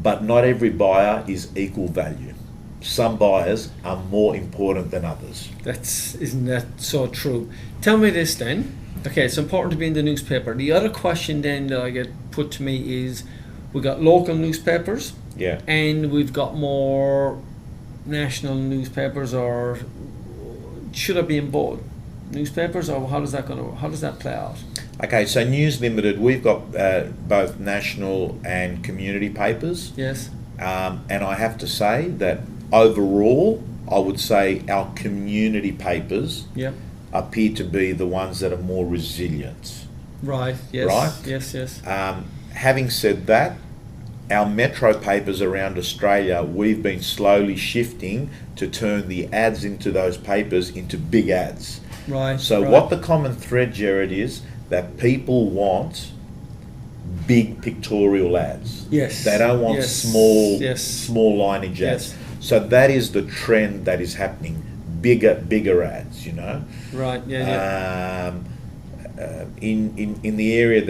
but not every buyer is equal value. Some buyers are more important than others. Isn't that so true? Tell me this then. Okay, it's important to be in the newspaper. The other question then that I get put to me is, we got local newspapers, Yeah. and we've got more national newspapers, or should I be in both newspapers, or how does that play out? Okay, so News Limited, we've got both national and community papers. Yes. And I have to say that overall, I would say our community papers Yeah. appear to be the ones that are more resilient. Right. Yes. Right? Yes. Having said that, our metro papers around Australia, we've been slowly shifting to turn the ads into those papers into big ads. Right. So right. what the common thread, Gerard, is that people want big pictorial ads. Yes. They don't want Yes. small Yes. lineage ads. Yes. So that is the trend that is happening. Bigger ads, you know. Right. Yeah. In the area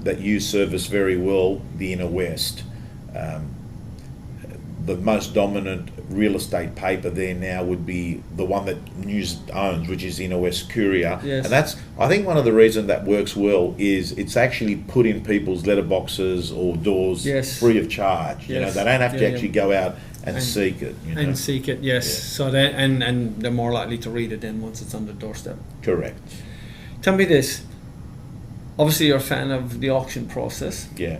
that you service very well, the inner west, the most dominant real estate paper there now would be the one that News owns, which is Inner West Courier. Yes. And that's, I think, one of the reasons that works well is it's actually put in people's letterboxes or doors Yes. free of charge. You know, Yes. they don't have to Yeah, actually go out and seek it. You know? And seek it. Yes. Yeah. So they and they're more likely to read it then once it's on the doorstep. Correct. Tell me this. Obviously, you're a fan of the auction process. Yeah.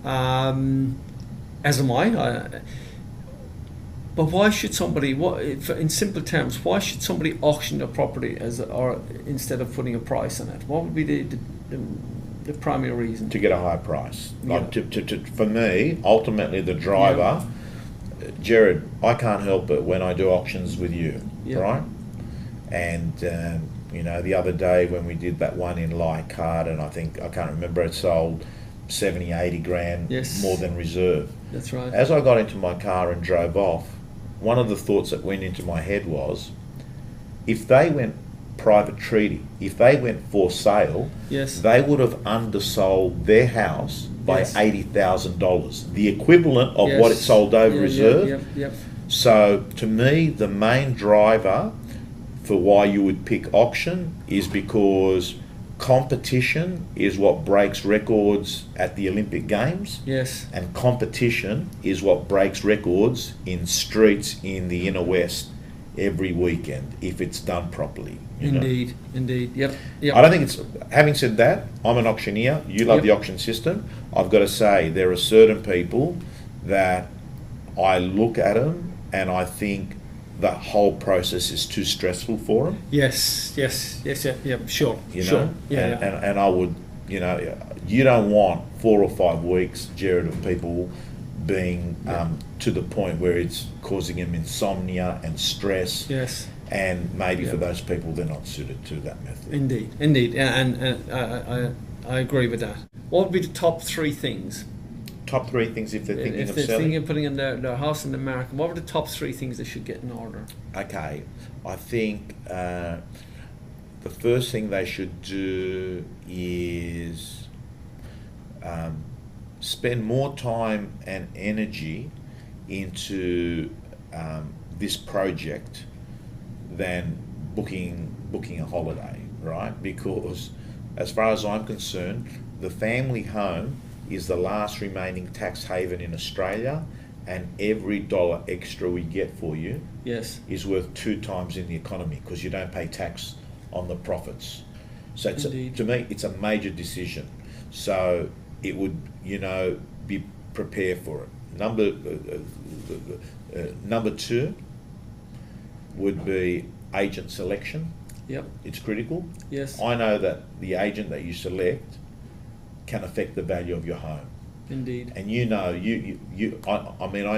As am I. But why should somebody, in simple terms, why should somebody auction their property or instead of putting a price on it? What would be the primary reason? To get a high price. Like Yeah. for me, ultimately the driver, Gerard, I can't help it when I do auctions with you, Yeah. right? And the other day when we did that one in Leichhardt, and I can't remember, it sold 70, 80 grand Yes. more than reserve. That's right. As I got into my car and drove off, one of the thoughts that went into my head was, if they went private treaty, if they went for sale, Yes. they would have undersold their house by Yes. $80,000, the equivalent of Yes. what it sold over Yeah, reserve. Yep. So to me, the main driver for why you would pick auction is because competition is what breaks records at the Olympic Games, Yes. and competition is what breaks records in streets in the inner west every weekend if it's done properly. you know. Indeed. Yep. I don't think it's. Having said that, I'm an auctioneer. You love Yep. the auction system. I've got to say there are certain people that I look at them and I think the whole process is too stressful for them. Yes. Yeah. Sure. You know, Sure. and I would, you don't want 4 or 5 weeks, Gerard, of people being to the point where it's causing them insomnia and stress. Yes. And maybe Yeah. for those people, they're not suited to that method. Indeed. Yeah, and I agree with that. What would be the top 3 things? Top 3 things if they're thinking If of they're selling. thinking of putting in their house in the market, what are the top 3 things they should get in order? Okay, I think the first thing they should do is spend more time and energy into this project than booking a holiday, right? Because as far as I'm concerned, the family home is the last remaining tax haven in Australia, and every dollar extra we get for you Yes. is worth 2 times in the economy because you don't pay tax on the profits. So to me, it's a major decision. So it would, be prepared for it. Number 2 would be agent selection. Yep. It's critical. Yes. I know that the agent that you select can affect the value of your home. Indeed. And I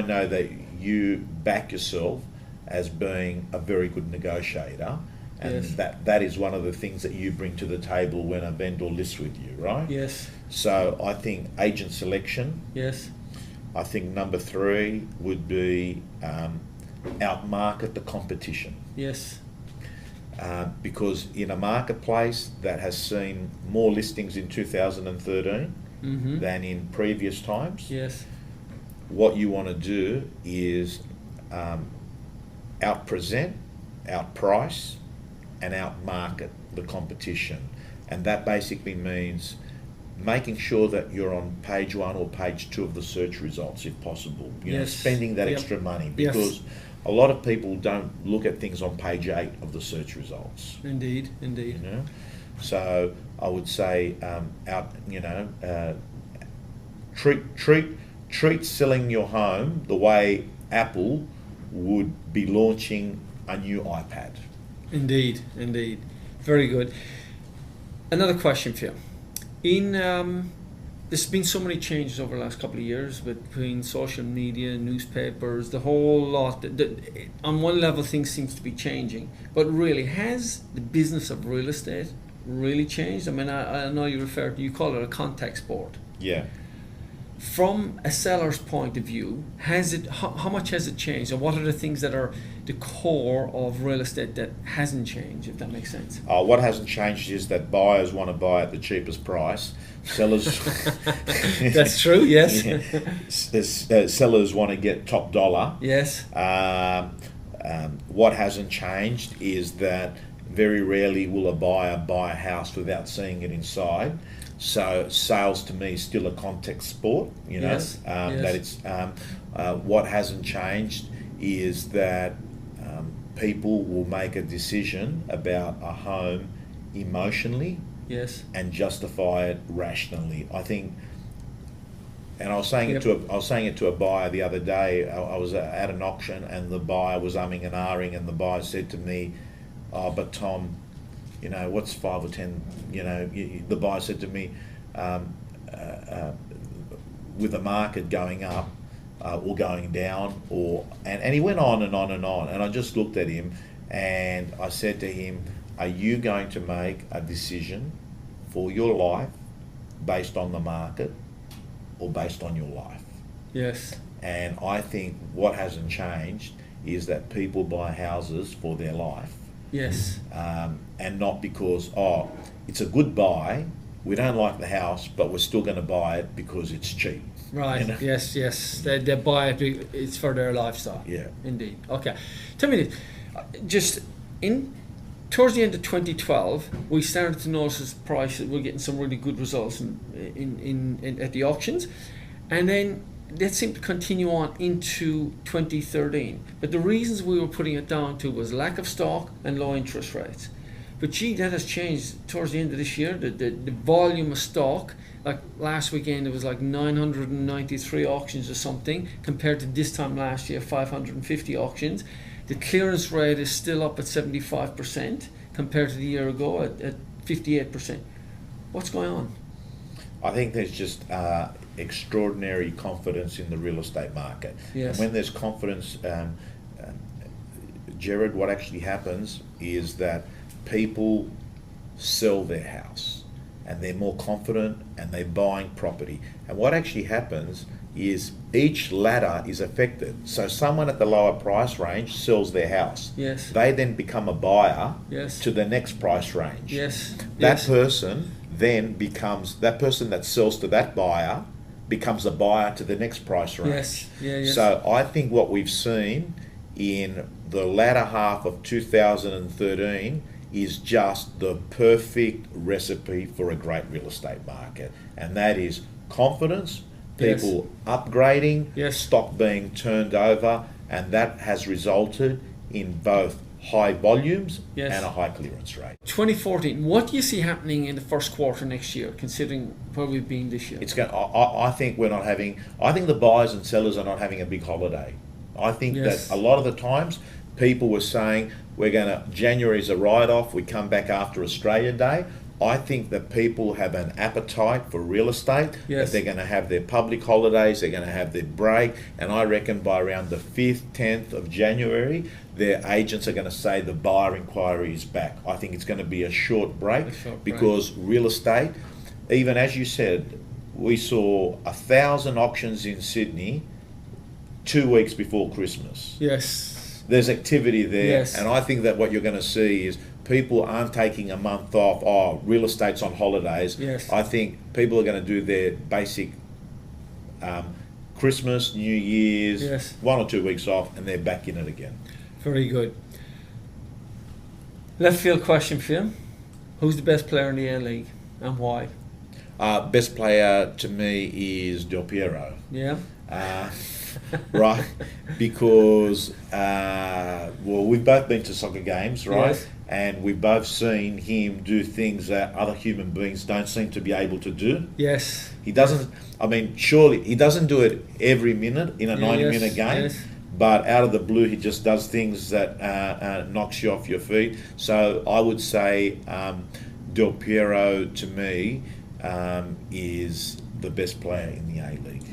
know that you back yourself as being a very good negotiator, and Yes. that is one of the things that you bring to the table when a vendor lists with you, right? Yes. So I think agent selection. Yes. I think number 3 would be outmarket the competition. Yes. Because in a marketplace that has seen more listings in 2013 Mm-hmm. than in previous times, Yes. what you want to do is out-present, out-price, and out-market the competition. And that basically means making sure that you're on page 1 or page 2 of the search results if possible. You know, spending that extra money, because a lot of people don't look at things on page 8 of the search results. Indeed. You know, so I would say treat selling your home the way Apple would be launching a new iPad. Indeed. Very good. Another question for you. There's been so many changes over the last couple of years between social media, newspapers, the whole lot. On one level, things seems to be changing, but really, has the business of real estate really changed? I mean, I know you call it a contact sport. Yeah. From a seller's point of view, how much has it changed, and what are the things that are the core of real estate that hasn't changed, if that makes sense? What hasn't changed is that buyers want to buy at the cheapest price. Sellers. That's true. Yes. Sellers want to get top dollar. Yes. What hasn't changed is that very rarely will a buyer buy a house without seeing it inside. So sales to me is still a contact sport, you know. That it's what hasn't changed is that people will make a decision about a home emotionally, and justify it rationally. I think, and I was saying it to a buyer the other day. I was at an auction and the buyer was umming and ahhing, and the buyer said to me, "Oh, but Tom, you know, what's 5 or 10, you know," the buyer said to me, with the market going up or going down, and he went on and on and on. And I just looked at him and I said to him, "Are you going to make a decision for your life based on the market or based on your life?" Yes. And I think what hasn't changed is that people buy houses for their life. Yes. And not because, it's a good buy, we don't like the house, but we're still going to buy it because it's cheap. Right. You know? Yes. They buy it. It's for their lifestyle. Yeah. Indeed. Okay. Tell me this. Just towards the end of 2012, we started to notice prices. We're getting some really good results in at the auctions, and then that seemed to continue on into 2013. But the reasons we were putting it down to was lack of stock and low interest rates. But that has changed towards the end of this year. The volume of stock, like last weekend, it was like 993 auctions or something, compared to this time last year, 550 auctions. The clearance rate is still up at 75% compared to the year ago at 58%. What's going on? I think there's just extraordinary confidence in the real estate market. Yes. And when there's confidence, Gerard, what actually happens is that people sell their house and they're more confident and they're buying property. And what actually happens is each ladder is affected. So someone at the lower price range sells their house. Yes. They then become a buyer to the next price range. Yes. That person then becomes, that person that sells to that buyer becomes a buyer to the next price range. Yes. Yes. So I think what we've seen in the latter half of 2013 is just the perfect recipe for a great real estate market. And that is confidence, people upgrading, stock being turned over, and that has resulted in both high volumes and a high clearance rate. 2014, what do you see happening in the first quarter next year, considering where we've been this year? It's going. I think we're not having. I think the buyers and sellers are not having a big holiday. I think that a lot of the times people were saying January's a write-off. We come back after Australia Day. I think that people have an appetite for real estate, that they're going to have their public holidays, they're going to have their break, and I reckon by around the 5th, 10th of January, their agents are going to say the buyer inquiry is back. I think it's going to be a short break because real estate, even as you said, we saw 1,000 auctions in Sydney 2 weeks before Christmas. Yes. There's activity there, and I think that what you're going to see is people aren't taking a month off, real estate's on holidays. Yes. I think people are going to do their basic Christmas, New Year's, Yes. 1 or 2 weeks off, and they're back in it again. Very good. Left field question for you. Who's the best player in the A-League and why? Best player to me is Del Piero. Yeah. Right, because well, we've both been to soccer games, right? Yes. And we've both seen him do things that other human beings don't seem to be able to do. Yes. He doesn't. I mean, surely he doesn't do it every minute in a Yeah, 90-minute game. yes. But out of the blue, he just does things that knocks you off your feet. So I would say Del Piero to me is the best player in the A-League.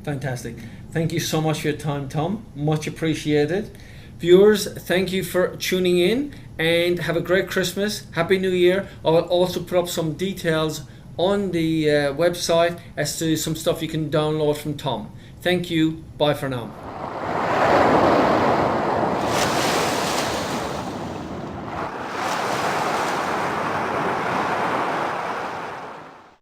Fantastic. Thank you so much for your time, Tom. Much appreciated. Viewers, thank you for tuning in and have a great Christmas. Happy New Year. I will also put up some details on the website as to some stuff you can download from Tom. Thank you. Bye for now.